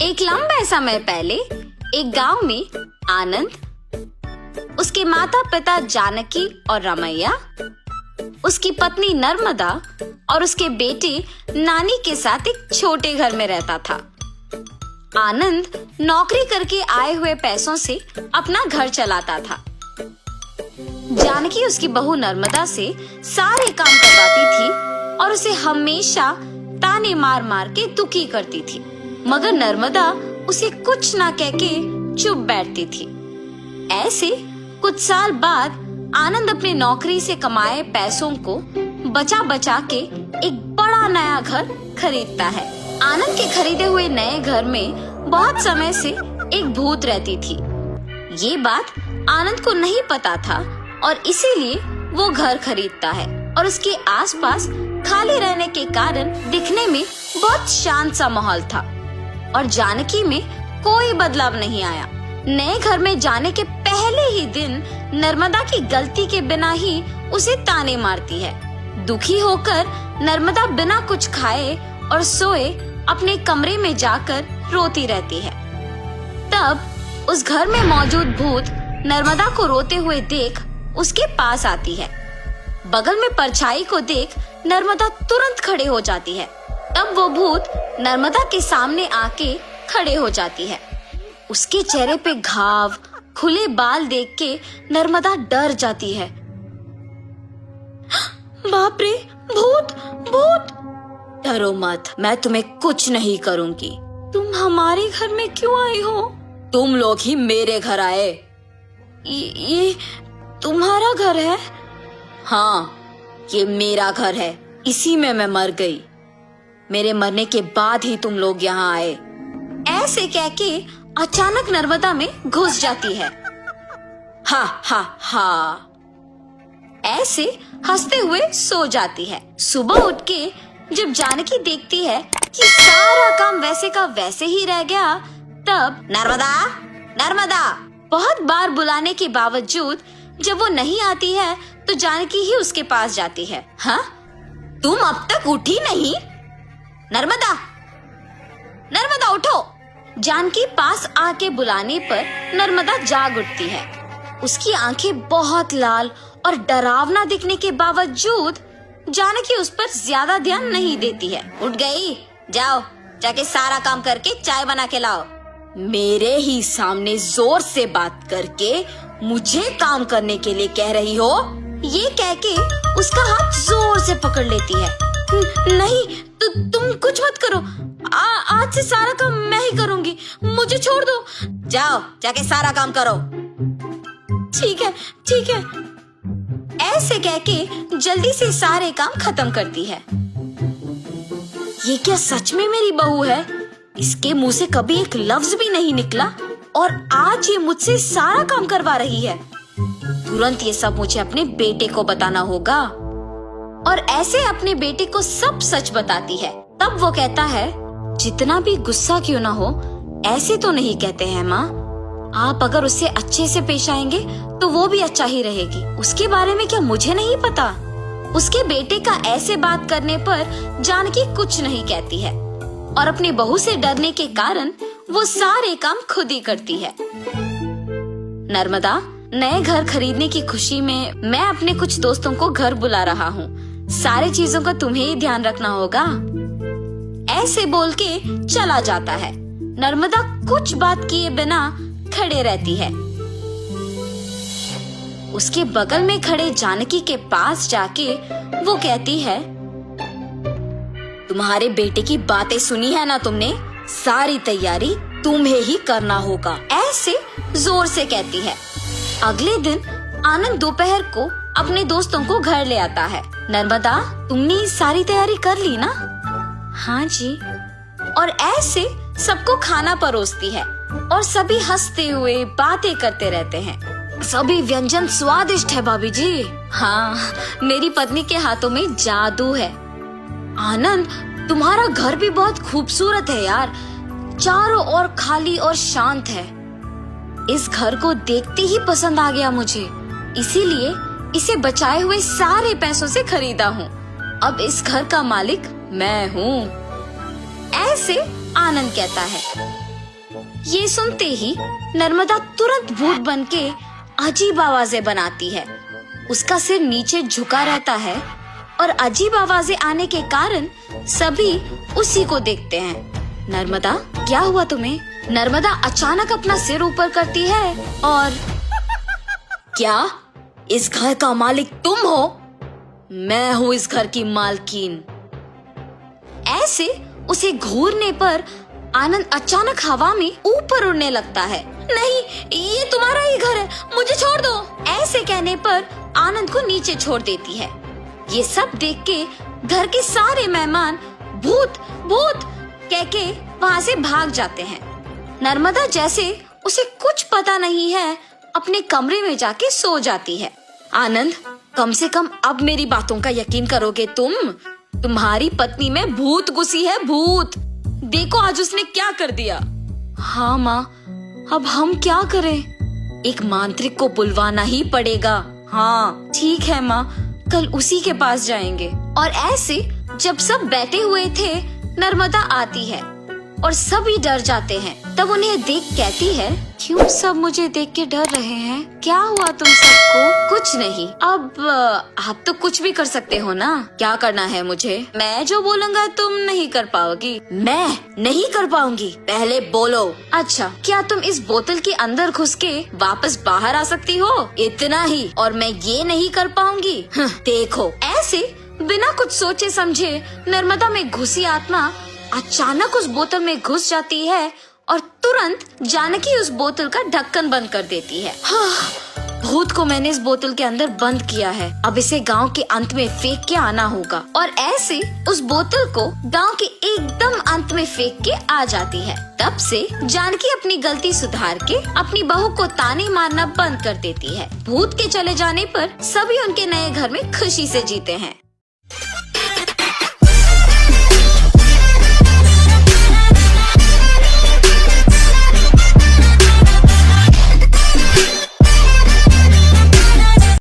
एक लंबे समय पहले एक गांव में आनंद, उसके माता पिता जानकी और रमैया, उसकी पत्नी नर्मदा और उसके बेटे नानी के साथ एक छोटे घर में रहता था। आनंद नौकरी करके आए हुए पैसों से अपना घर चलाता था। जानकी उसकी बहू नर्मदा से सारे काम करवाती थी और उसे हमेशा ताने मार मार के दुखी करती थी, मगर नर्मदा उसे कुछ ना कह के चुप बैठती थी। ऐसे कुछ साल बाद आनंद अपने नौकरी से कमाए पैसों को बचा बचा के एक बड़ा नया घर खरीदता है। आनंद के खरीदे हुए नए घर में बहुत समय से एक भूत रहती थी। ये बात आनंद को नहीं पता था और इसीलिए वो घर खरीदता है और उसके आसपास खाली रहने के कारण दिखने में बहुत शांत सा माहौल था और जानकी में कोई बदलाव नहीं आया। नए घर में जाने के पहले ही दिन नर्मदा की गलती के बिना ही उसे ताने मारती है। दुखी होकर नर्मदा बिना कुछ खाए और सोए अपने कमरे में जाकर रोती रहती है। तब उस घर में मौजूद भूत नर्मदा को रोते हुए देख उसके पास आती है। बगल में परछाई को देख नर्मदा तुरंत खड़े हो जाती है। तब वो भूत नर्मदा के सामने आके खड़े हो जाती है। उसके चेहरे पे घाव, खुले बाल देख के नर्मदा डर जाती है। बाप रे, भूत भूत! डरो मत, मैं तुम्हें कुछ नहीं करूंगी। तुम हमारे घर में क्यों आई हो? तुम लोग ही मेरे घर आए। ये तुम्हारा घर है? हाँ, ये मेरा घर है। इसी में मैं मर गई। मेरे मरने के बाद ही तुम लोग यहाँ आए। ऐसे कह के अचानक नर्मदा में घुस जाती है। हा हा हा! ऐसे हंसते हुए सो जाती है। सुबह उठ के जब जानकी देखती है कि सारा काम वैसे का वैसे ही रह गया, तब नर्मदा नर्मदा बहुत बार बुलाने के बावजूद जब वो नहीं आती है तो जानकी ही उसके पास जाती है। हाँ, तुम अब तक उठी नहीं? नर्मदा नर्मदा उठो! जानकी पास आके बुलाने पर नर्मदा जाग उठती है। उसकी आंखें बहुत लाल और डरावना दिखने के बावजूद जानकी उस पर ज्यादा ध्यान नहीं देती है। उठ गई? जाओ, जाके सारा काम करके चाय बना के लाओ। मेरे ही सामने जोर से बात करके मुझे काम करने के लिए कह रही हो? ये कह के उसका हाथ जोर से पकड़ लेती है। नहीं, तुम कुछ मत करो। आज से सारा काम मैं ही करूंगी, मुझे छोड़ दो। जाओ, जाके सारा काम करो। ठीक है, ठीक है। ऐसे कह के जल्दी से सारे काम खत्म करती है। ये क्या सच में मेरी बहू है? इसके मुंह से कभी एक लफ्ज भी नहीं निकला और आज ये मुझसे सारा काम करवा रही है। तुरंत ये सब मुझे अपने बेटे को बताना होगा। और ऐसे अपने बेटे को सब सच बताती है। तब वो कहता है, जितना भी गुस्सा क्यों ना हो, ऐसे तो नहीं कहते हैं माँ। आप अगर उससे अच्छे से पेश आएंगे तो वो भी अच्छा ही रहेगी। उसके बारे में क्या मुझे नहीं पता? उसके बेटे का ऐसे बात करने पर जानकी कुछ नहीं कहती है और अपनी बहू से डरने के कारण वो सारे काम खुद ही करती है। नर्मदा, नए घर खरीदने की खुशी में मैं अपने कुछ दोस्तों को घर बुला रहा हूँ। सारी चीजों का तुम्हें ही ध्यान रखना होगा। ऐसे बोल के चला जाता है। नर्मदा कुछ बात किए बिना खड़े रहती है। उसके बगल में खड़े जानकी के पास जाके वो कहती है, तुम्हारे बेटे की बातें सुनी है ना तुमने? सारी तैयारी तुम्हें ही करना होगा। ऐसे जोर से कहती है। अगले दिन आनंद दोपहर को अपने दोस्तों को घर ले आता है। नर्मदा, तुमने सारी तैयारी कर ली ना? हाँ जी। और ऐसे सबको खाना परोसती है और सभी हंसते हुए बातें करते रहते हैं। सभी व्यंजन स्वादिष्ट है भाभी जी। हाँ, मेरी पत्नी के हाथों में जादू है। आनंद, तुम्हारा घर भी बहुत खूबसूरत है यार। चारों ओर खाली और शांत है। इस घर को देखते ही पसंद आ गया मुझे, इसीलिए इसे बचाए हुए सारे पैसों से खरीदा हूँ। अब इस घर का मालिक मैं हूँ। ऐसे आनंद कहता है। ये सुनते ही नर्मदा तुरंत भूत बनके अजीब आवाजें बनाती है। उसका सिर नीचे झुका रहता है और अजीब आवाजें आने के कारण सभी उसी को देखते हैं। नर्मदा, क्या हुआ तुम्हें? नर्मदा अचानक अपना सिर ऊपर करती है और क्या इस घर का मालिक तुम हो? मैं हूँ इस घर की मालकिन। ऐसे उसे घूरने पर आनंद अचानक हवा में ऊपर उड़ने लगता है। नहीं, ये तुम्हारा ही घर है, मुझे छोड़ दो। ऐसे कहने पर आनंद को नीचे छोड़ देती है। ये सब देख के घर के सारे मेहमान भूत भूत कह के वहाँ से भाग जाते हैं। नर्मदा जैसे उसे कुछ पता नहीं है अपने कमरे में जाके सो जाती है। आनंद, कम से कम अब मेरी बातों का यकीन करोगे तुम? तुम्हारी पत्नी में भूत घुसी है, भूत। देखो आज उसने क्या कर दिया। हाँ माँ, अब हम क्या करें? एक मांत्रिक को बुलवाना ही पड़ेगा। हाँ ठीक है माँ, कल उसी के पास जाएंगे। और ऐसे जब सब बैठे हुए थे, नर्मदा आती है और सभी डर जाते हैं। तब उन्हें देख कहती है, क्यों सब मुझे देख के डर रहे हैं? क्या हुआ तुम सबको? कुछ नहीं, अब आप तो कुछ भी कर सकते हो ना। क्या करना है मुझे? मैं जो बोलूँगा तुम नहीं कर पाओगी। मैं नहीं कर पाऊंगी? पहले बोलो। अच्छा, क्या तुम इस बोतल के अंदर घुस के वापस बाहर आ सकती हो? इतना ही, और मैं ये नहीं कर पाऊंगी? देखो। ऐसे बिना कुछ सोचे समझे नर्मदा में घुसी आत्मा अचानक उस बोतल में घुस जाती है और तुरंत जानकी उस बोतल का ढक्कन बंद कर देती है। भूत को मैंने इस बोतल के अंदर बंद किया है, अब इसे गांव के अंत में फेंक के आना होगा। और ऐसे उस बोतल को गांव के एकदम अंत में फेंक के आ जाती है। तब से जानकी अपनी गलती सुधार के अपनी बहू को ताने मारना बंद कर देती है। भूत के चले जाने पर सभी उनके नए घर में खुशी से जीते हैं।